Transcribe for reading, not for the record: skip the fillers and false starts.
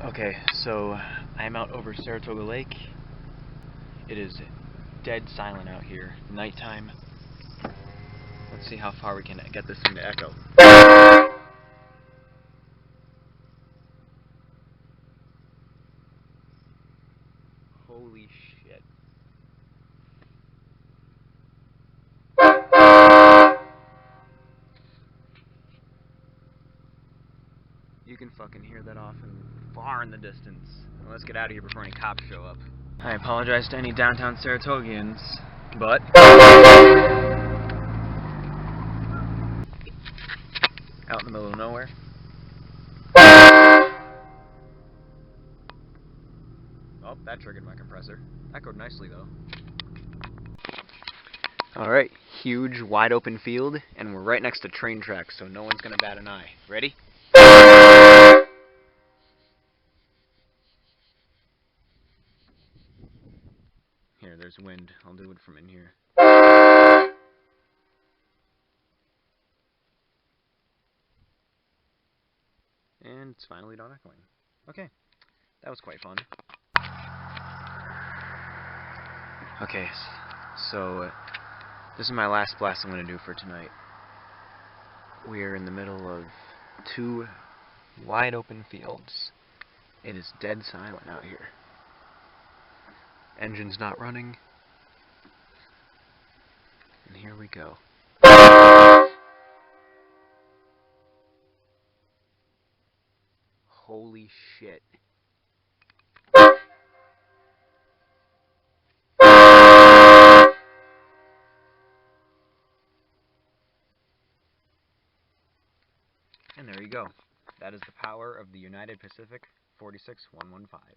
Okay, so I'm out over Saratoga Lake. It is dead silent out here. Nighttime. Let's see how far we can get this thing to echo. Holy shit. You can fucking hear that off far in the distance. Well, let's get out of here before any cops show up. I apologize to any downtown Saratogians, but out in the middle of nowhere. Oh, that triggered my compressor. Echoed nicely though. Alright, huge wide open field, and we're right next to train tracks, so no one's gonna bat an eye. Ready? Here, there's wind. I'll do it from in here. And it's finally done echoing. Okay, that was quite fun. Okay, so this is my last blast I'm going to do for tonight. We're in the middle of two wide open fields. It is dead silent out here. Engine's not running. And here we go. Holy shit. And there you go. That is the power of the United Pacific 46115.